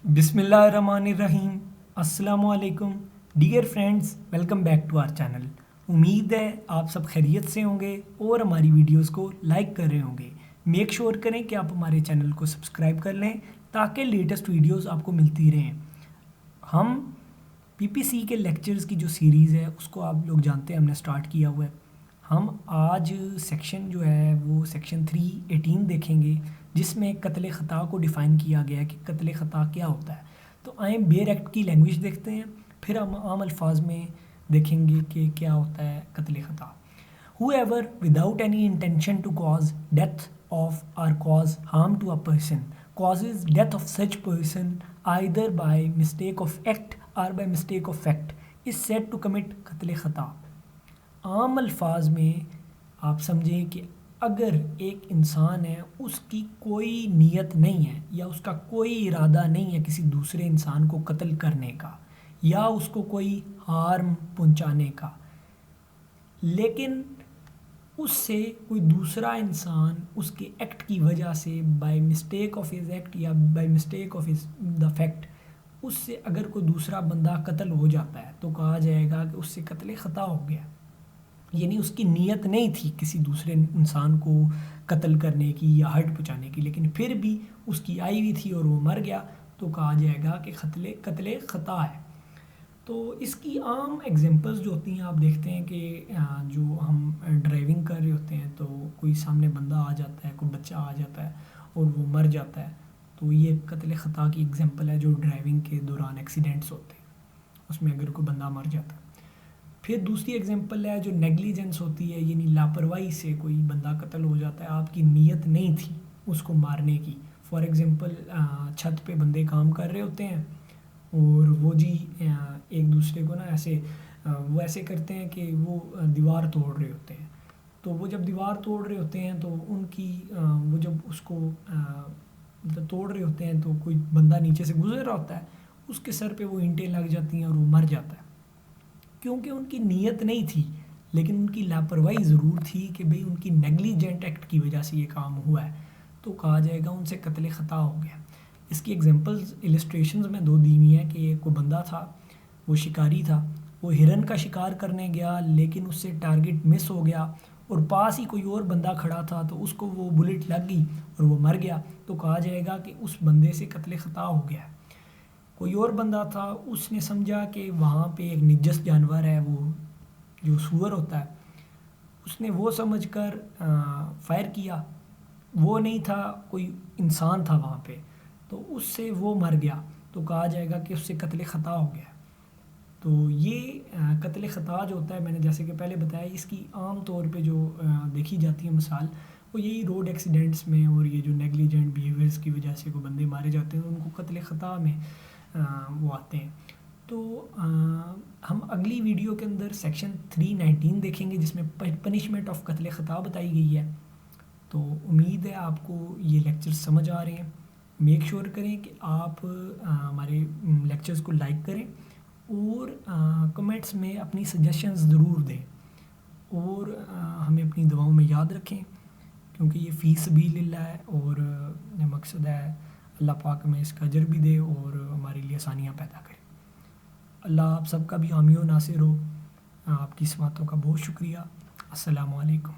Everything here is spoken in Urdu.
بسم اللہ الرحمن الرحیم. السلام علیکم dear friends, welcome back to our channel. امید ہے آپ سب خیریت سے ہوں گے اور ہماری ویڈیوز کو لائک کر رہے ہوں گے. میک شیور کریں کہ آپ ہمارے چینل کو سبسکرائب کر لیں تاکہ لیٹسٹ ویڈیوز آپ کو ملتی رہیں. ہم پی پی سی کے لیکچرز کی جو سیریز ہے اس کو آپ لوگ جانتے ہیں, ہم نے سٹارٹ کیا ہوا ہے. ہم آج سیکشن جو ہے وہ سیکشن 318 دیکھیں گے جس میں قتل خطا کو ڈیفائن کیا گیا ہے کہ قتل خطا کیا ہوتا ہے. تو آئیں بیئر ایکٹ کی لینگویج دیکھتے ہیں, پھر ہم عام الفاظ میں دیکھیں گے کہ کیا ہوتا ہے قتل خطا. Whoever without any intention to cause death of or cause harm to a person causes death of such person either by mistake of act or by mistake of fact is said to commit قتل خطا. عام الفاظ میں آپ سمجھیں کہ اگر ایک انسان ہے, اس کی کوئی نیت نہیں ہے یا اس کا کوئی ارادہ نہیں ہے کسی دوسرے انسان کو قتل کرنے کا یا اس کو کوئی ہارم پہنچانے کا, لیکن اس سے کوئی دوسرا انسان اس کے ایکٹ کی وجہ سے by mistake of his act یا by mistake of his the fact اس سے اگر کوئی دوسرا بندہ قتل ہو جاتا ہے تو کہا جائے گا کہ اس سے قتل خطا ہو گیا. یعنی اس کی نیت نہیں تھی کسی دوسرے انسان کو قتل کرنے کی یا ہرٹ پہنچانے کی, لیکن پھر بھی اس کی آئی ہوئی تھی اور وہ مر گیا تو کہا جائے گا کہ قتل خطا ہے. تو اس کی عام ایگزامپلز جو ہوتی ہیں آپ دیکھتے ہیں کہ جو ہم ڈرائیونگ کر رہے ہوتے ہیں تو کوئی سامنے بندہ آ جاتا ہے, کوئی بچہ آ جاتا ہے اور وہ مر جاتا ہے, تو یہ قتل خطا کی ایگزامپل ہے. جو ڈرائیونگ کے دوران ایکسیڈنٹس ہوتے ہیں اس میں اگر کوئی بندہ مر جاتا ہے. پھر دوسری ایگزامپل ہے جو نیگلیجنس ہوتی ہے, یعنی لاپرواہی سے کوئی بندہ قتل ہو جاتا ہے, آپ کی نیت نہیں تھی اس کو مارنے کی. فار ایگزامپل چھت پہ بندے کام کر رہے ہوتے ہیں اور وہ جی ایک دوسرے کو نا وہ ایسے کرتے ہیں کہ وہ دیوار توڑ رہے ہوتے ہیں. تو وہ جب دیوار توڑ رہے ہوتے ہیں تو ان کی وہ جب اس کو مطلب توڑ رہے ہوتے ہیں تو کوئی بندہ نیچے سے گزر رہا ہوتا ہے, اس کے سر پہ وہ اینٹیں لگ جاتی ہیں اور وہ مر جاتا ہے, کیونکہ ان کی نیت نہیں تھی لیکن ان کی لاپرواہی ضرور تھی کہ بھئی ان کی نیگلیجنٹ ایکٹ کی وجہ سے یہ کام ہوا ہے, تو کہا جائے گا ان سے قتل خطا ہو گیا. اس کی ایگزامپلز السٹریشنز میں دو دی ہوئی ہیں کہ کوئی بندہ تھا, وہ شکاری تھا, وہ ہرن کا شکار کرنے گیا لیکن اس سے ٹارگٹ مس ہو گیا اور پاس ہی کوئی اور بندہ کھڑا تھا تو اس کو وہ بلٹ لگ گئی اور وہ مر گیا, تو کہا جائے گا کہ اس بندے سے قتل خطا ہو گیا. کوئی اور بندہ تھا, اس نے سمجھا کہ وہاں پہ ایک نجس جانور ہے, وہ جو سور ہوتا ہے, اس نے وہ سمجھ کر فائر کیا, وہ نہیں تھا, کوئی انسان تھا وہاں پہ, تو اس سے وہ مر گیا, تو کہا جائے گا کہ اس سے قتل خطا ہو گیا. تو یہ قتل خطا جو ہوتا ہے, میں نے جیسے کہ پہلے بتایا, اس کی عام طور پہ جو دیکھی جاتی ہے مثال وہ یہی روڈ ایکسیڈنٹس میں, اور یہ جو نیگلیجنٹ بیہیویئرس کی وجہ سے کوئی بندے مارے جاتے ہیں ان کو قتل خطا میں وہ آتے ہیں. تو ہم اگلی ویڈیو کے اندر سیکشن 319 دیکھیں گے جس میں پنشمنٹ آف قتل خطا بتائی گئی ہے. تو امید ہے آپ کو یہ لیکچر سمجھ آ رہے ہیں. میک شیور کریں کہ آپ ہمارے لیکچرز کو لائک کریں اور کمنٹس میں اپنی سجیشنز ضرور دیں, اور ہمیں اپنی دعاؤں میں یاد رکھیں کیونکہ یہ فی سبیل اللہ ہے, اور مقصد ہے اللہ پاک ہمیں اس کا اجر بھی دے اور ہمارے لیے آسانیاں پیدا کرے. اللہ آپ سب کا بھی حامی و ناصر ہو. آپ کی اس باتوں کا بہت شکریہ. السلام علیکم.